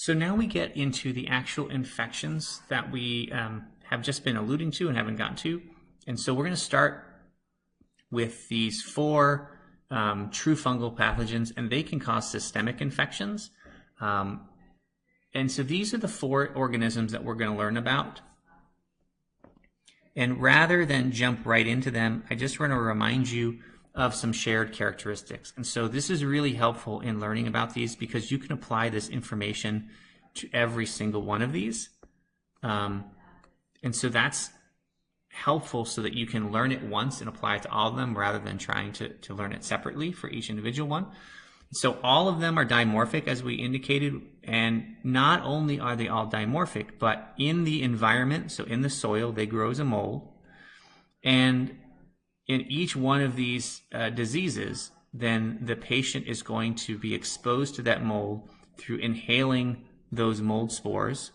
So now we get into the actual infections that we have just been alluding to and haven't gotten to. And so we're going to start with these 4 true fungal pathogens, and they can cause systemic infections. And so these are the 4 organisms that we're going to learn about. And rather than jump right into them, I just want to remind you of some shared characteristics. And so this is really helpful in learning about these because you can apply this information to every single one of these. And so that's helpful so that you can learn it once and apply it to all of them rather than trying to learn it separately for each individual one. So all of them are dimorphic, as we indicated, and not only are they all dimorphic, but in the environment, so in the soil, they grow as a mold. And in each one of these diseases, then the patient is going to be exposed to that mold through inhaling those mold spores.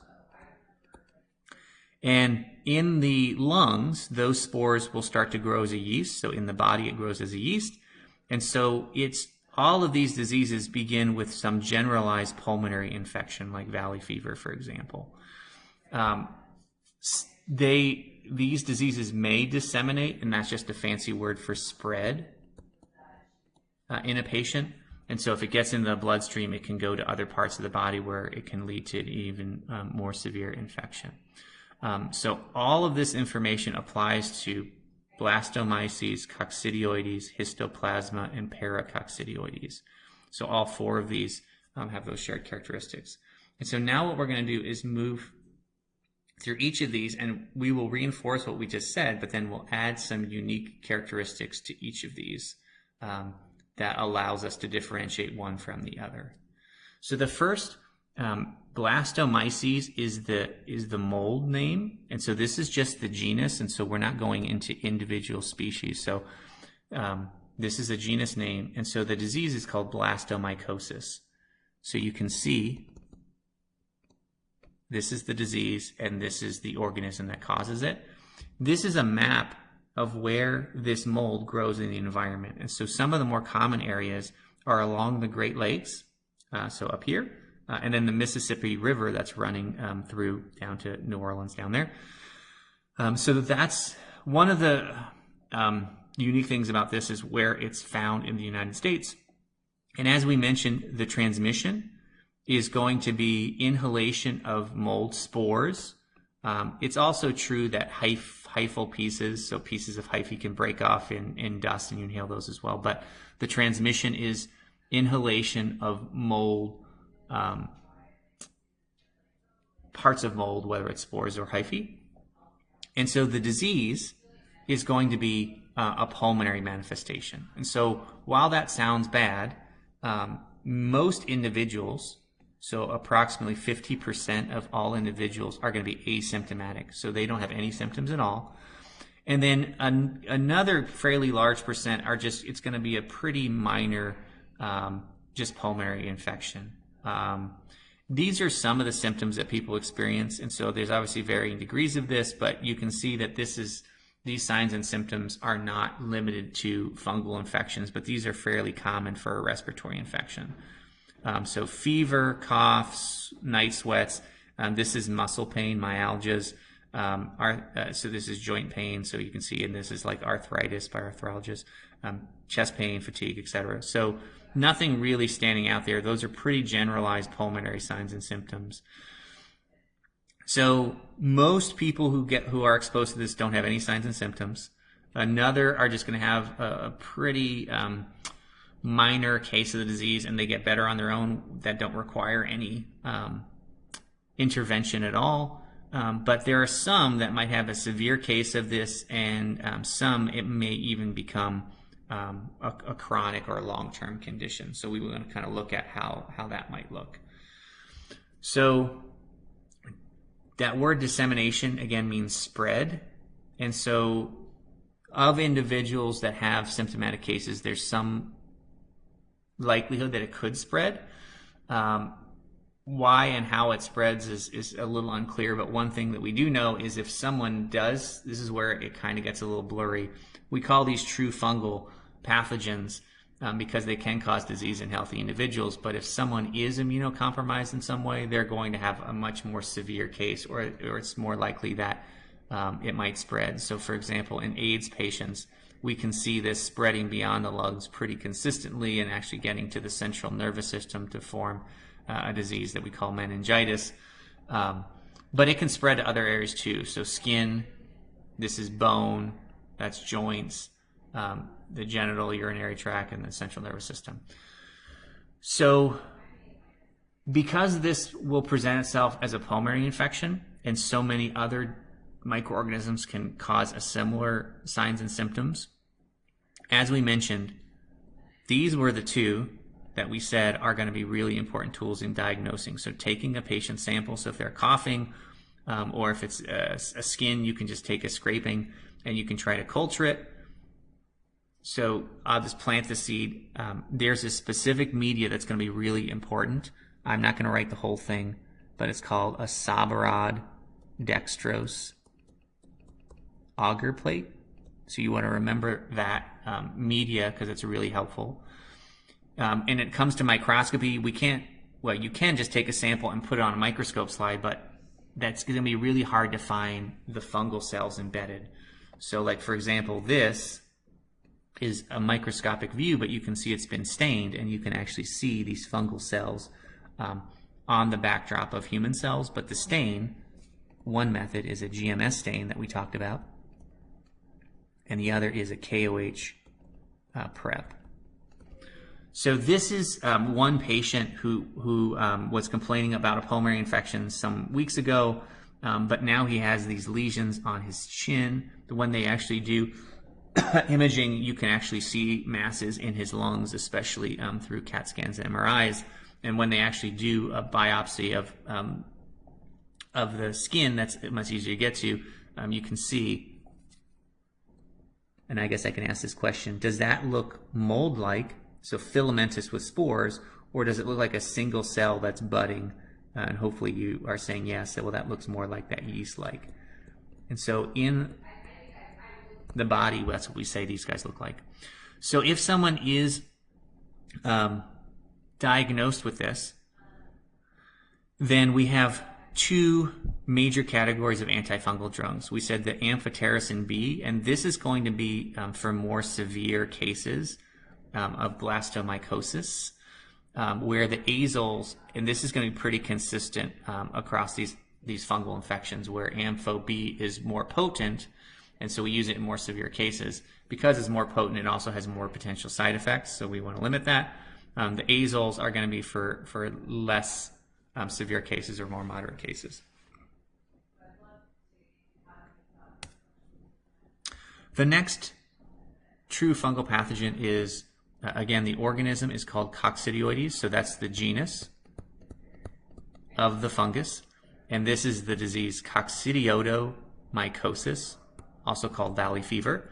And in the lungs, those spores will start to grow as a yeast. So in the body, it grows as a yeast. And so all of these diseases begin with some generalized pulmonary infection, like valley fever, for example. These diseases may disseminate, and that's just a fancy word for spread in a patient. And so if it gets into the bloodstream, it can go to other parts of the body where it can lead to even more severe infection. So all of this information applies to blastomyces, coccidioides, histoplasma, and paracoccidioides. So all 4 of these have those shared characteristics. And so now what we're going to do is move through each of these, and we will reinforce what we just said, but then we'll add some unique characteristics to each of these that allows us to differentiate one from the other. So the first, blastomyces, is the mold name, and so this is just the genus, and so we're not going into individual species. So this is a genus name, and so the disease is called blastomycosis. So you can see this is the disease, and this is the organism that causes it. This is a map of where this mold grows in the environment. And so some of the more common areas are along the Great Lakes, so up here, and then the Mississippi River that's running through down to New Orleans down there. So that's one of the unique things about this is where it's found in the United States. And as we mentioned, the transmission is going to be inhalation of mold spores. It's also true that hyphal pieces, so pieces of hyphae, can break off in dust, and you inhale those as well. But the transmission is inhalation of mold, parts of mold, whether it's spores or hyphae. And so the disease is going to be a pulmonary manifestation. And so while that sounds bad, most individuals, so approximately 50% of all individuals, are going to be asymptomatic. So they don't have any symptoms at all. And then another fairly large percent are it's going to be a pretty minor, just pulmonary infection. These are some of the symptoms that people experience. And so there's obviously varying degrees of this, but you can see that these signs and symptoms are not limited to fungal infections, but these are fairly common for a respiratory infection. So fever, coughs, night sweats. This is muscle pain, myalgias. So this is joint pain. So you can see, and this is like arthritis by arthralgias, chest pain, fatigue, etc. So nothing really standing out there. Those are pretty generalized pulmonary signs and symptoms. So most people who are exposed to this don't have any signs and symptoms. Another are just going to have a pretty minor case of the disease, and they get better on their own, that don't require any intervention at all. But there are some that might have a severe case of this, and some it may even become a chronic or a long-term condition. So we want to kind of look at how that might look. So that word dissemination, again, means spread. And so of individuals that have symptomatic cases, there's some likelihood that it could spread. Why and how it spreads is a little unclear, but one thing that we do know is if someone does, this is where it kind of gets a little blurry, we call these true fungal pathogens, because they can cause disease in healthy individuals. But if someone is immunocompromised in some way, they're going to have a much more severe case, or it's more likely that it might spread. So for example, in AIDS patients, we can see this spreading beyond the lungs pretty consistently and actually getting to the central nervous system to form a disease that we call meningitis. But it can spread to other areas too. So skin, this is bone, that's joints, the genital urinary tract, and the central nervous system. So because this will present itself as a pulmonary infection, and so many other microorganisms can cause a similar signs and symptoms, as we mentioned, these were the two that we said are going to be really important tools in diagnosing. So taking a patient sample, so if they're coughing, or if it's a skin, you can just take a scraping and you can try to culture it. So I'll just plant the seed. There's a specific media that's going to be really important. I'm not going to write the whole thing, but it's called a Sabarod dextrose agar plate. So you want to remember that media because it's really helpful. And it comes to microscopy. You can just take a sample and put it on a microscope slide, but that's going to be really hard to find the fungal cells embedded. So like, for example, this is a microscopic view, but you can see it's been stained, and you can actually see these fungal cells on the backdrop of human cells. But the stain, one method is a GMS stain that we talked about, and the other is a KOH prep. So this is one patient who was complaining about a pulmonary infection some weeks ago, but now he has these lesions on his chin. When they actually do imaging, you can actually see masses in his lungs, especially through CAT scans and MRIs. And when they actually do a biopsy of the skin, that's much easier to get to. You can see, and I guess I can ask this question, does that look mold-like, so filamentous with spores, or does it look like a single cell that's budding? And hopefully you are saying yes, well, that looks more like that yeast-like. And so in the body, that's what we say these guys look like. So if someone is diagnosed with this, then we have two major categories of antifungal drugs. We said the amphotericin B, and this is going to be for more severe cases of blastomycosis, where the azoles, and this is going to be pretty consistent across these fungal infections, where ampho B is more potent, and so we use it in more severe cases. Because it's more potent, it also has more potential side effects, so we want to limit that. The azoles are going to be for less severe cases or more moderate cases. The next true fungal pathogen is, again, the organism is called Coccidioides, so that's the genus of the fungus. And this is the disease coccidioidomycosis, also called valley fever.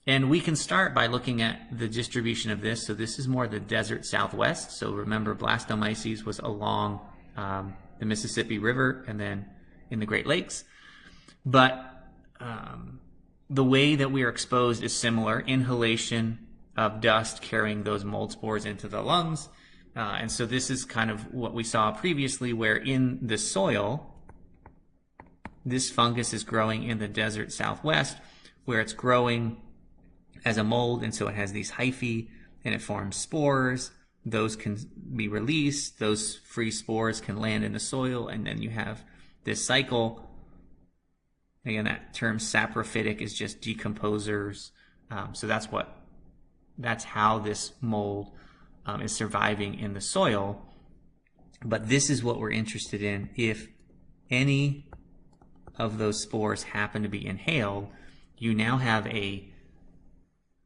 And we can start by looking at the distribution of this. So this is more the desert southwest. So remember, blastomyces was along the Mississippi River and then in the Great Lakes. But the way that we are exposed is similar. Inhalation of dust carrying those mold spores into the lungs. And so this is kind of what we saw previously, where in the soil, this fungus is growing in the desert southwest, where it's growing as a mold, and so it has these hyphae, and it forms spores. Those can be released. Those free spores can land in the soil, and then you have this cycle. Again, that term saprophytic is just decomposers. So that's how this mold is surviving in the soil. But this is what we're interested in. If any of those spores happen to be inhaled, you now have a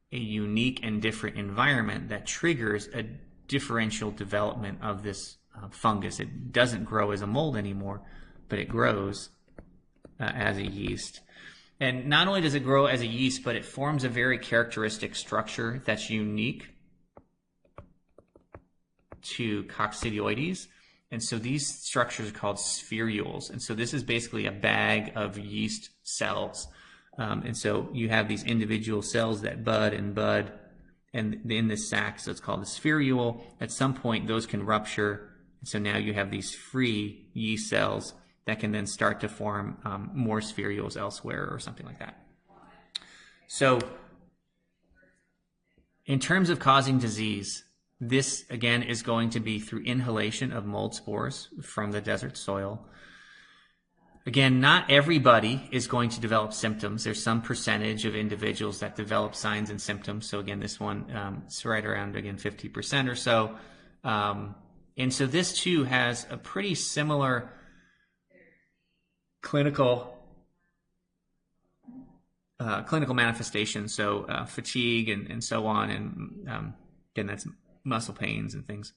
unique and different environment that triggers a differential development of this fungus. It doesn't grow as a mold anymore, but it grows as a yeast. And not only does it grow as a yeast, but it forms a very characteristic structure that's unique to Coccidioides. And so these structures are called spherules. And so this is basically a bag of yeast cells. And so you have these individual cells that bud, and and in this sac, so it's called the spherule. At some point, those can rupture. So now you have these free yeast cells that can then start to form more spherules elsewhere or something like that. So in terms of causing disease, this again is going to be through inhalation of mold spores from the desert soil. Again, not everybody is going to develop symptoms. There's some percentage of individuals that develop signs and symptoms. So again, this one is right around, again, 50% or so. And so this too has a pretty similar clinical manifestation. So fatigue and so on. And again, that's muscle pains and things.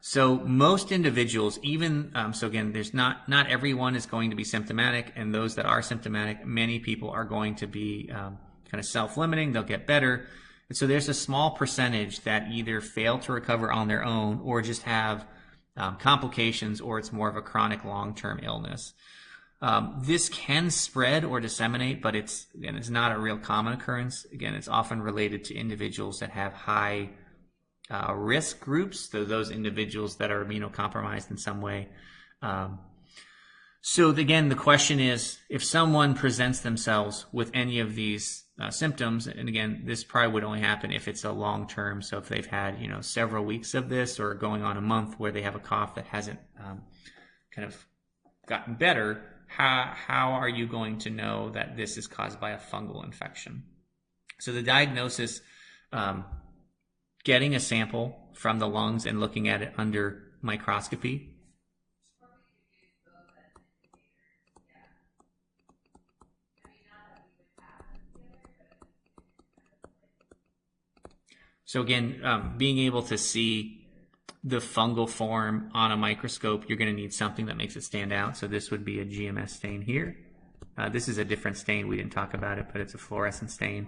So most individuals, even, so again, there's not everyone is going to be symptomatic, and those that are symptomatic, many people are going to be kind of self-limiting, they'll get better. And so there's a small percentage that either fail to recover on their own or just have complications, or it's more of a chronic long-term illness. This can spread or disseminate, but it's not a real common occurrence. Again, it's often related to individuals that have high risk groups, those individuals that are immunocompromised in some way. So again, the question is, if someone presents themselves with any of these symptoms, and again, this probably would only happen if it's a long term. So if they've had, several weeks of this, or going on a month where they have a cough that hasn't kind of gotten better, how are you going to know that this is caused by a fungal infection? So the diagnosis, getting a sample from the lungs and looking at it under microscopy. So again, being able to see the fungal form on a microscope, you're going to need something that makes it stand out. So this would be a GMS stain here. This is a different stain. We didn't talk about it, but it's a fluorescent stain.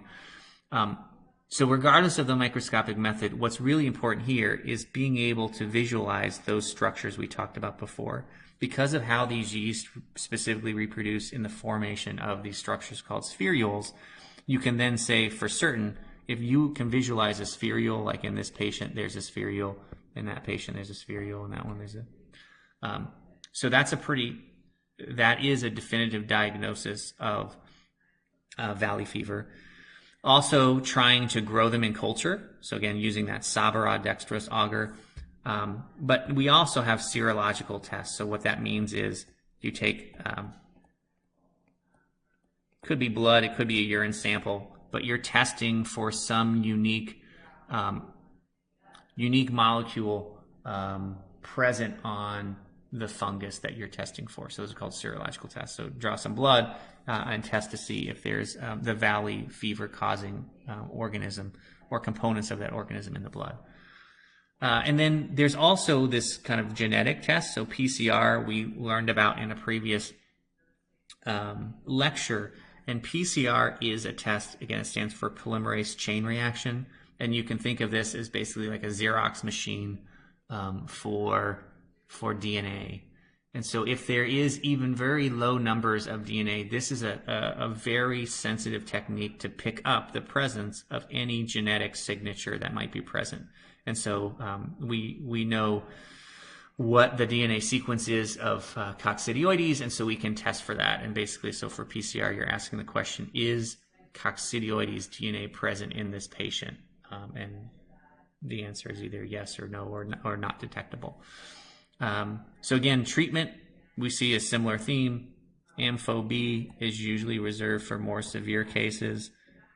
So regardless of the microscopic method, what's really important here is being able to visualize those structures we talked about before. Because of how these yeast specifically reproduce in the formation of these structures called spherules, you can then say for certain, if you can visualize a spherule, like in this patient, there's a spherule, in that patient, there's a spherule, in that one, there's a... So that is a definitive diagnosis of valley fever. Also trying to grow them in culture. So again, using that Sabara dextrose agar. But we also have serological tests. So what that means is you take, could be blood, it could be a urine sample, but you're testing for some unique molecule present on the fungus that you're testing for. So those are called serological tests. So draw some blood and test to see if there's the valley fever causing organism or components of that organism in the blood. And then there's also this kind of genetic test. So PCR we learned about in a previous lecture. And PCR is a test, again, it stands for polymerase chain reaction. And you can think of this as basically like a Xerox machine for DNA. And so if there is even very low numbers of DNA, this is a very sensitive technique to pick up the presence of any genetic signature that might be present. And so we know what the DNA sequence is of coccidioides, and so we can test for that. And basically, so for PCR, you're asking the question, is coccidioides DNA present in this patient? And the answer is either yes or no, or not detectable. So again, treatment, we see a similar theme. Ampho-B is usually reserved for more severe cases,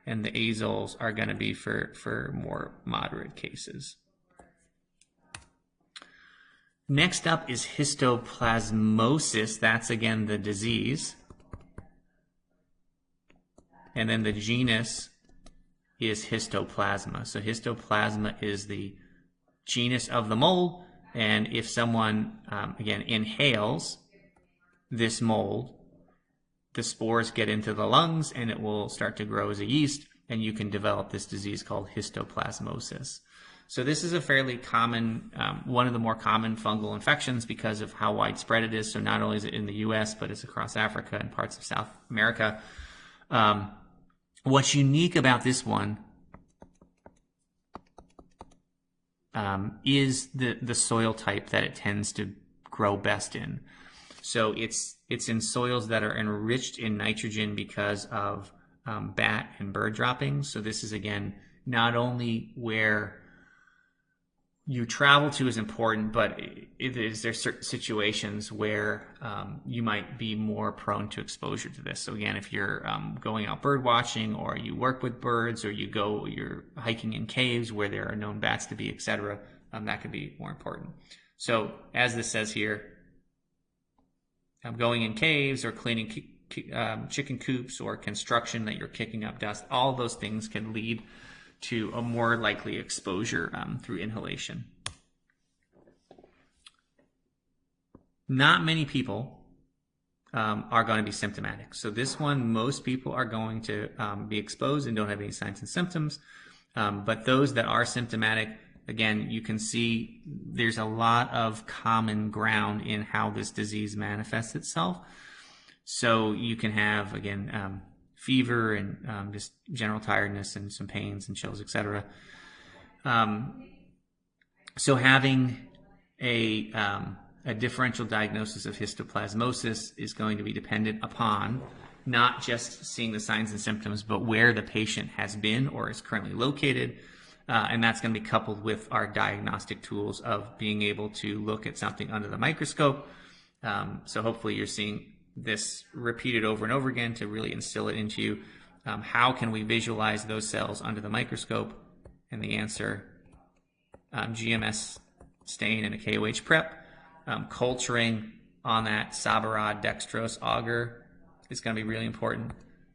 and the azoles are going to be for more moderate cases. Next up is histoplasmosis. That's, again, the disease. And then the genus is Histoplasma. So Histoplasma is the genus of the mold. And if someone, again, inhales this mold, the spores get into the lungs and it will start to grow as a yeast, and you can develop this disease called histoplasmosis. So this is a fairly common, one of the more common fungal infections because of how widespread it is. So not only is it in the US, but it's across Africa and parts of South America. What's unique about this one is the soil type that it tends to grow best in. So it's in soils that are enriched in nitrogen because of bat and bird droppings. So this is, again, not only where you travel to is important, but there's certain situations where you might be more prone to exposure to this. So again, if you're going out bird watching, or you work with birds, or you're hiking in caves where there are known bats to be, etc., that could be more important. So as this says here, going in caves or cleaning chicken coops or construction that you're kicking up dust, all those things can lead to a more likely exposure through inhalation. Not many people are going to be symptomatic. So this one, most people are going to be exposed and don't have any signs and symptoms. But those that are symptomatic, again, you can see there's a lot of common ground in how this disease manifests itself. So you can have, again, fever and just general tiredness and some pains and chills, etc. So having a differential diagnosis of histoplasmosis is going to be dependent upon not just seeing the signs and symptoms, but where the patient has been or is currently located. And that's going to be coupled with our diagnostic tools of being able to look at something under the microscope. So hopefully you're seeing this repeated over and over again to really instill it into you. How can we visualize those cells under the microscope? And the answer, GMS stain and a KOH prep. Culturing on that Sabarad dextrose agar is going to be really important.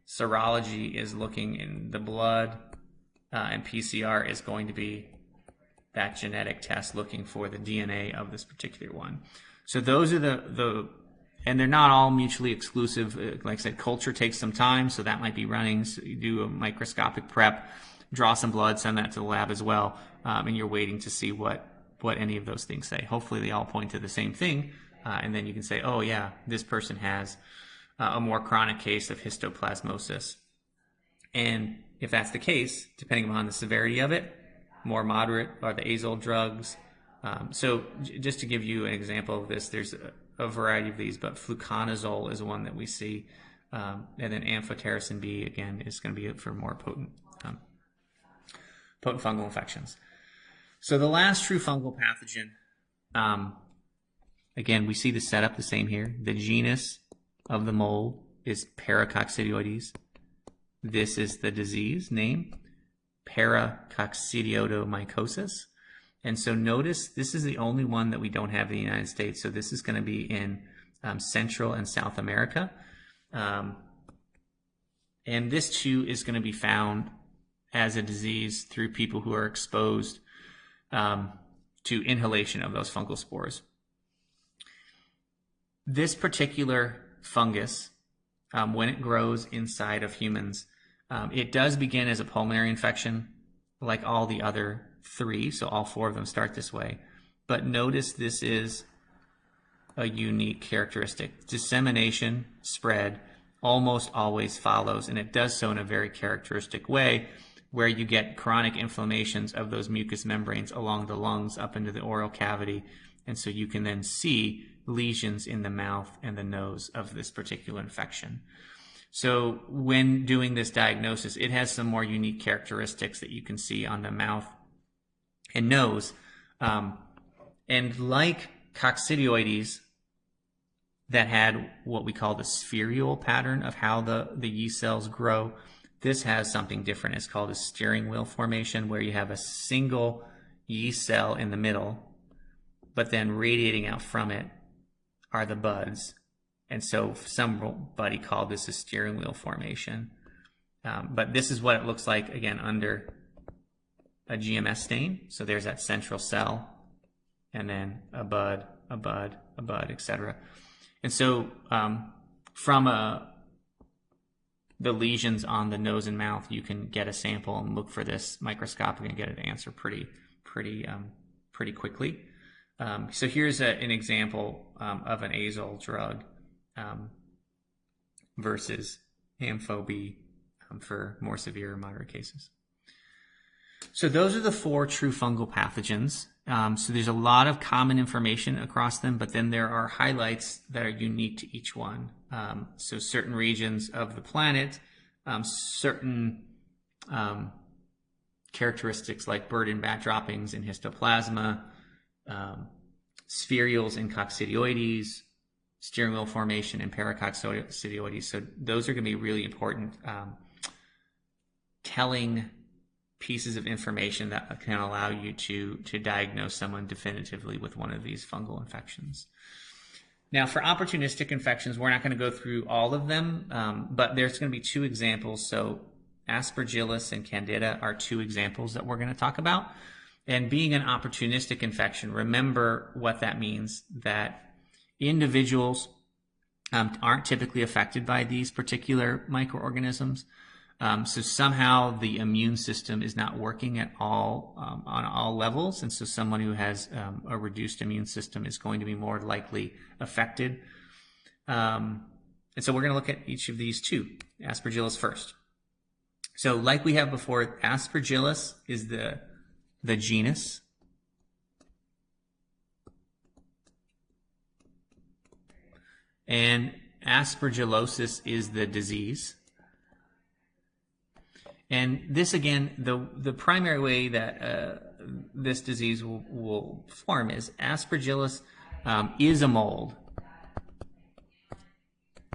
Serology is looking in the blood, and PCR is going to be that genetic test looking for the DNA of this particular one. So those are and they're not all mutually exclusive. Like I said, culture takes some time, so that might be running. So you do a microscopic prep, draw some blood, send that to the lab as well, and you're waiting to see what any of those things say. Hopefully they all point to the same thing, and then you can say, oh yeah, this person has a more chronic case of histoplasmosis. And if that's the case, depending upon the severity of it, more moderate are the azole drugs. So just to give you an example of this, there's a variety of these, but fluconazole is one that we see, and then amphotericin B, again, is going to be for more potent fungal infections. So the last true fungal pathogen, again, we see the setup the same here. The genus of the mold is Paracoccidioides. This is the disease name, Paracoccidioidomycosis. And so notice this is the only one that we don't have in the United States. So this is going to be in Central and South America. And this too is going to be found as a disease through people who are exposed to inhalation of those fungal spores. This particular fungus, when it grows inside of humans, it does begin as a pulmonary infection, like all the other three. So all four of them start this way. But notice this is a unique characteristic. Dissemination, spread, almost always follows, and it does so in a very characteristic way, where you get chronic inflammations of those mucous membranes along the lungs up into the oral cavity. And so you can then see lesions in the mouth and the nose of this particular infection. So when doing this diagnosis, it has some more unique characteristics that you can see on the mouth and nose. And like coccidioides that had what we call the spherular pattern of how the yeast cells grow, this has something different. It's called a steering wheel formation, where you have a single yeast cell in the middle, but then radiating out from it are the buds. And so somebody called this a steering wheel formation. But this is what it looks like, again, under a GMS stain. So there's that central cell, and then a bud, a bud, a bud, etc. And so from the lesions on the nose and mouth, you can get a sample and look for this microscopically and get an answer pretty quickly. So here's an example of an azole drug versus Ampho B for more severe or moderate cases. So those are the 4 true fungal pathogens. So there's a lot of common information across them, but then there are highlights that are unique to each one. So certain regions of the planet, certain characteristics like bird and bat droppings in histoplasma, spherules in coccidioides, steering wheel formation in paracoccidioides. So those are going to be really important telling pieces of information that can allow you to diagnose someone definitively with one of these fungal infections. Now, for opportunistic infections, we're not going to go through all of them, but there's going to be two examples. So Aspergillus and Candida are two examples that we're going to talk about. And being an opportunistic infection, remember what that means, that individuals aren't typically affected by these particular microorganisms. So somehow the immune system is not working at all on all levels. And so someone who has a reduced immune system is going to be more likely affected. And so we're going to look at each of these two. Aspergillus first. So like we have before, Aspergillus is the genus. And aspergillosis is the disease. And this, again, the primary way that this disease will form is Aspergillus is a mold,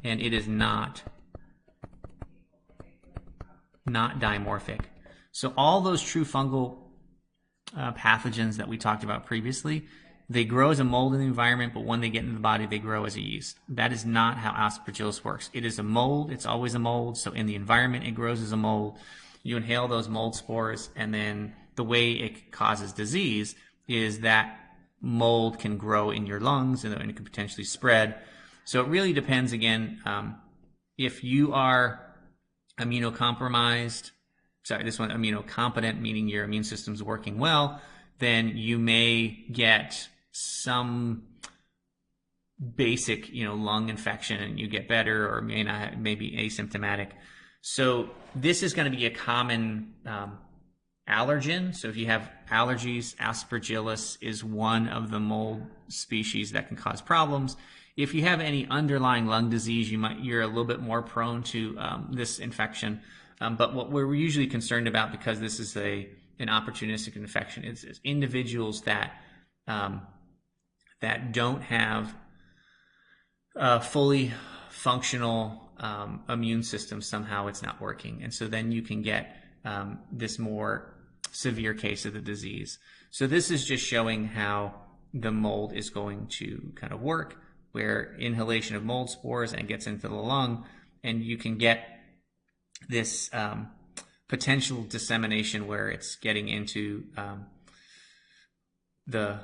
and it is not dimorphic. So all those true fungal pathogens that we talked about previously, they grow as a mold in the environment, but when they get into the body, they grow as a yeast. That is not how Aspergillus works. It is a mold. It's always a mold. So in the environment, it grows as a mold. You inhale those mold spores, and then the way it causes disease is that mold can grow in your lungs, and it can potentially spread. So it really depends, again, if you are immunocompromised, immunocompetent, meaning your immune system's working well, then you may get some basic, lung infection and you get better, or may be asymptomatic. So this is going to be a common allergen. So if you have allergies, Aspergillus is one of the mold species that can cause problems. If you have any underlying lung disease, you're a little bit more prone to this infection. But what we're usually concerned about, because this is an opportunistic infection, is individuals that don't have a fully functional immune system. Somehow it's not working, and so then you can get this more severe case of the disease. So this is just showing how the mold is going to kind of work, where inhalation of mold spores and gets into the lung, and you can get this potential dissemination where it's getting into the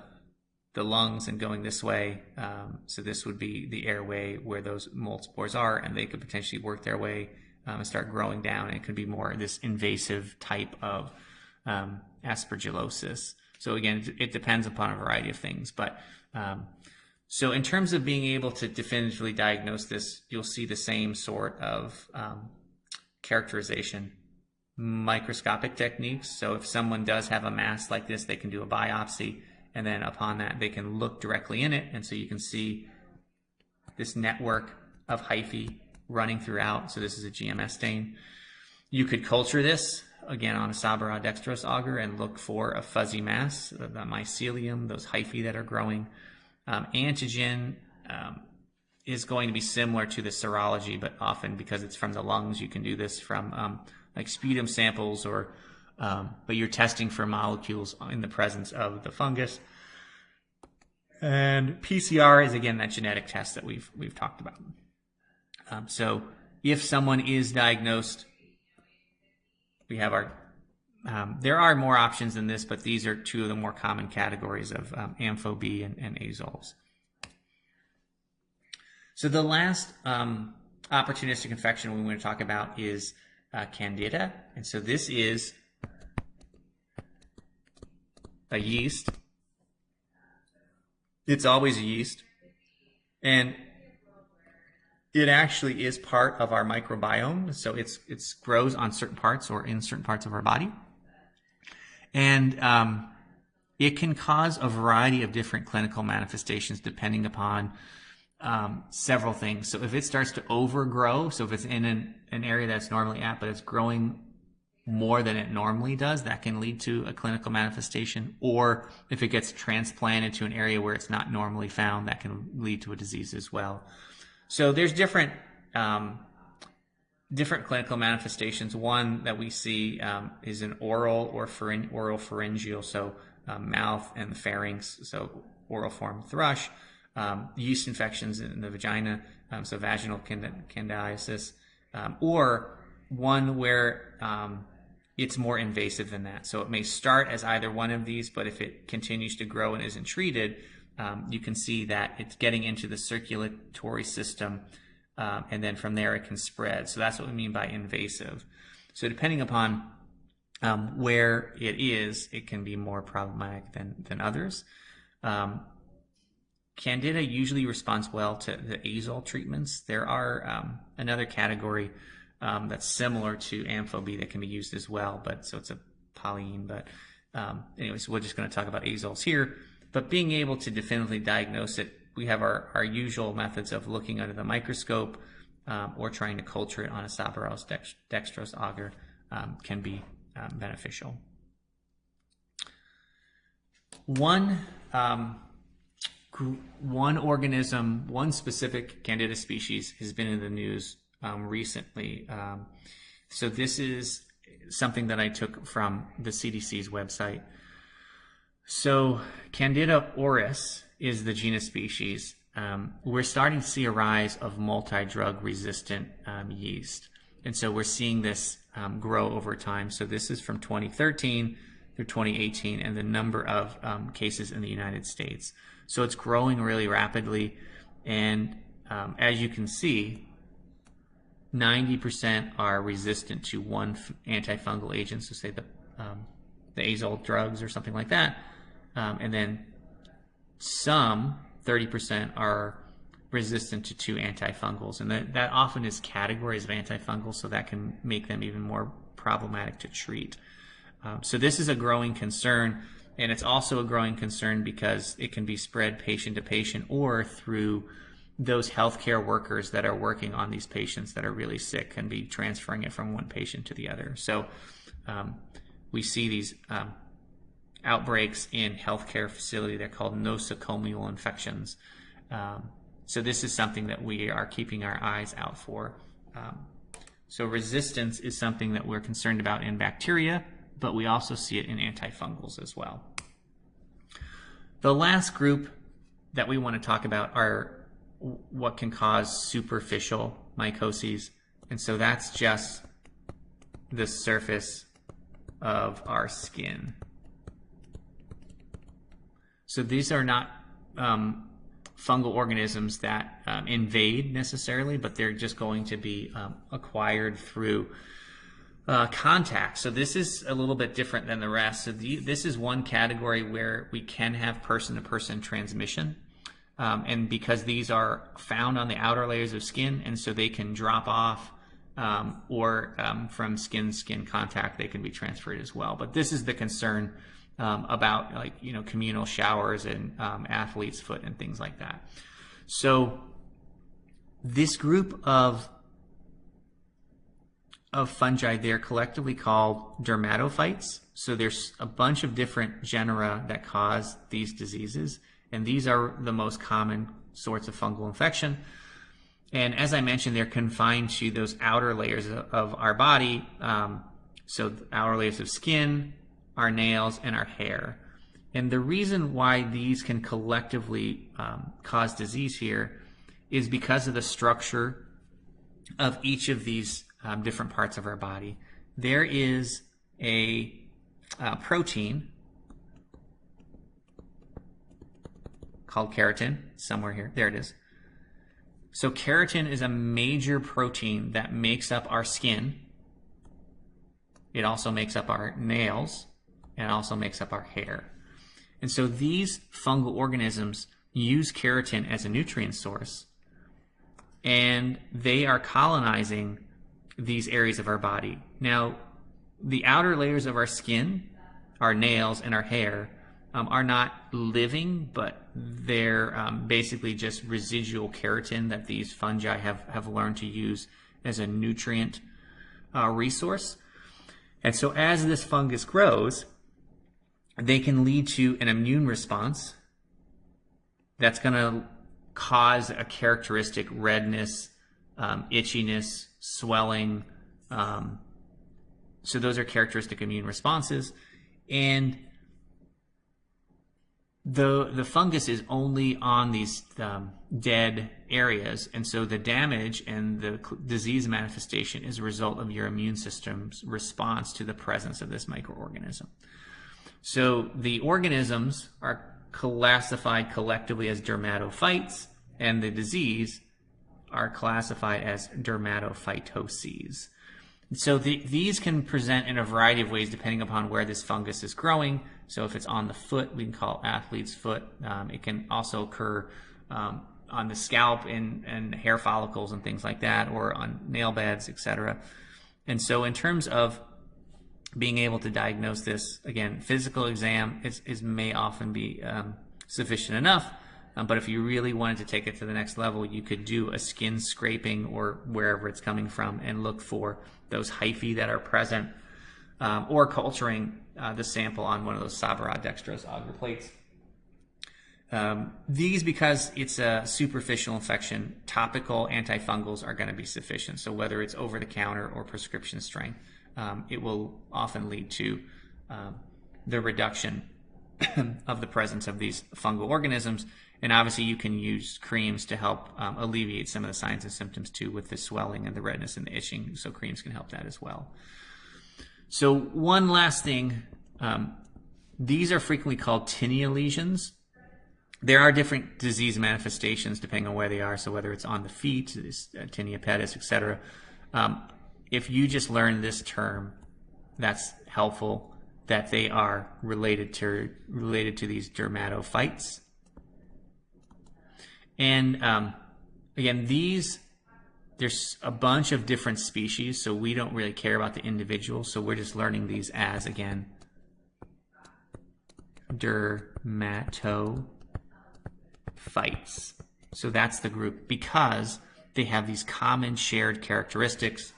lungs and going this way. So this would be the airway where those mold spores are, and they could potentially work their way and start growing down. And it could be more this invasive type of aspergillosis. So again, it depends upon a variety of things. But so in terms of being able to definitively diagnose this, you'll see the same sort of characterization. Microscopic techniques. So if someone does have a mass like this, they can do a biopsy, and then upon that, they can look directly in it. And so you can see this network of hyphae running throughout. So this is a GMS stain. You could culture this, again, on a Sabara dextrose agar and look for a fuzzy mass, the mycelium, those hyphae that are growing. Antigen is going to be similar to the serology, but often because it's from the lungs, you can do this from like sputum samples, or but you're testing for molecules in the presence of the fungus. And PCR is, again, that genetic test that we've talked about. So if someone is diagnosed, we have our there are more options than this, but these are two of the more common categories of Ampho B and azoles. So the last opportunistic infection we want to talk about is Candida. And so this is a yeast. It's always a yeast. And it actually is part of our microbiome. So it grows on certain parts or in certain parts of our body. And It can cause a variety of different clinical manifestations depending upon several things. So if it starts to overgrow, so if it's in an area that's normally at, but it's growing more than it normally does, that can lead to a clinical manifestation. Or if it gets transplanted to an area where it's not normally found, that can lead to a disease as well. So there's different clinical manifestations. One that we see is an oral or oral pharyngeal, so mouth and the pharynx, so oral form thrush, yeast infections in the vagina, so vaginal candidiasis, or one where it's more invasive than that. So it may start as either one of these, but if it continues to grow and isn't treated, you can see that it's getting into the circulatory system, and then from there it can spread. So that's what we mean by invasive. So depending upon where it is, it can be more problematic than others. Candida usually responds well to the azole treatments. There are another category that's similar to Ampho-B that can be used as well, but so it's a polyene. But anyways, we're just going to talk about azoles here. But being able to definitively diagnose it, we have our usual methods of looking under the microscope or trying to culture it on a Sabarell's dextrose agar can be beneficial. One organism, one specific Candida species has been in the news recently. So this is something that I took from the CDC's website. So Candida auris is the genus species. We're starting to see a rise of multi-drug resistant yeast. And so we're seeing this grow over time. So this is from 2013 through 2018 and the number of cases in the United States. So it's growing really rapidly. And as you can see, 90% are resistant to one antifungal agent, so say the azole drugs or something like that. And then some, 30%, are resistant to two antifungals. And that often is categories of antifungals, so that can make them even more problematic to treat. So this is a growing concern, and it's also a growing concern because it can be spread patient to patient or through those healthcare workers that are working on these patients that are really sick and be transferring it from one patient to the other. So we see these outbreaks in healthcare facility. They're called nosocomial infections. So this is something that we are keeping our eyes out for. So resistance is something that we're concerned about in bacteria, but we also see it in antifungals as well. The last group that we want to talk about are what can cause superficial mycoses. And so that's just the surface of our skin. So these are not fungal organisms that invade necessarily, but they're just going to be acquired through contact. So this is a little bit different than the rest. So this is one category where we can have person-to-person transmission. And because these are found on the outer layers of skin, and so they can drop off or from skin-to-skin contact, they can be transferred as well. But this is the concern about, like, communal showers and athlete's foot and things like that. So this group of fungi, they're collectively called dermatophytes. So there's a bunch of different genera that cause these diseases, and these are the most common sorts of fungal infection. And as I mentioned, they're confined to those outer layers of our body. So the outer layers of skin, our nails, and our hair. And the reason why these can collectively cause disease here is because of the structure of each of these different parts of our body. There is a protein called keratin, somewhere here. There it is. So keratin is a major protein that makes up our skin. It also makes up our nails, and also makes up our hair. And so these fungal organisms use keratin as a nutrient source, and they are colonizing these areas of our body. Now, the outer layers of our skin, our nails, and our hair, are not living, but they're basically just residual keratin that these fungi have learned to use as a nutrient resource. And so as this fungus grows, they can lead to an immune response that's going to cause a characteristic redness, itchiness, swelling. So those are characteristic immune responses. And the fungus is only on these dead areas, and so the damage and the disease manifestation is a result of your immune system's response to the presence of this microorganism. So the organisms are classified collectively as dermatophytes, and the disease are classified as dermatophytoses. So these can present in a variety of ways depending upon where this fungus is growing. So if it's on the foot, we can call it athlete's foot. It can also occur on the scalp and hair follicles and things like that, or on nail beds, etc. And so in terms of being able to diagnose this, again, physical exam may often be sufficient enough. But if you really wanted to take it to the next level, you could do a skin scraping or wherever it's coming from and look for those hyphae that are present, or culturing the sample on one of those Savarat dextrose agar plates. These, because it's a superficial infection, topical antifungals are going to be sufficient. So whether it's over-the-counter or prescription strength, it will often lead to the reduction of the presence of these fungal organisms. And obviously you can use creams to help alleviate some of the signs and symptoms too, with the swelling and the redness and the itching. So creams can help that as well. So one last thing, these are frequently called tinea lesions. There are different disease manifestations depending on where they are. So whether it's on the feet, tinea pedis, etc. If you just learn this term, that's helpful, that they are related to these dermatophytes. And again, there's a bunch of different species, so we don't really care about the individuals. So we're just learning these as, again, dermatophytes. So that's the group, because they have these common shared characteristics,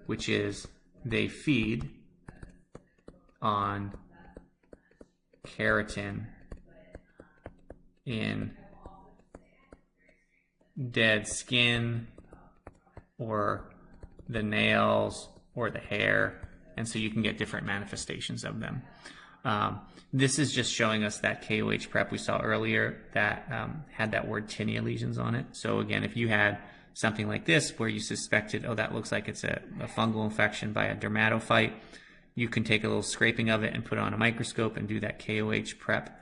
which is they feed on keratin in dead skin or the nails or the hair, and so you can get different manifestations of them. This is just showing us that KOH prep we saw earlier that had that word tinea lesions on it. So again, if you had something like this where you suspected, oh, that looks like it's a fungal infection by a dermatophyte, you can take a little scraping of it and put it on a microscope and do that KOH prep,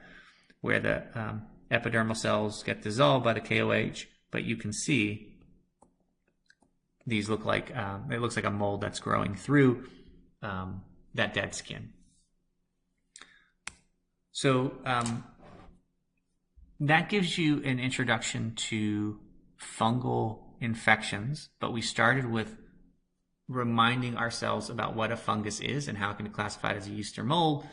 where the epidermal cells get dissolved by the KOH, but you can see these look like, it looks like a mold that's growing through that dead skin. So that gives you an introduction to fungal infections, but we started with reminding ourselves about what a fungus is and how it can be classified as a yeast or mold.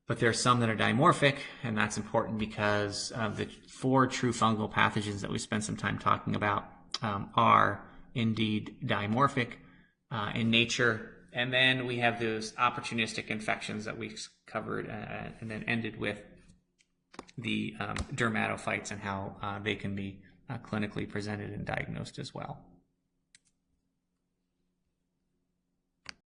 But there are some that are dimorphic, and that's important because the 4 true fungal pathogens that we spent some time talking about are indeed dimorphic in nature. And then we have those opportunistic infections that we covered and then ended with the dermatophytes and how they can be clinically presented and diagnosed as well.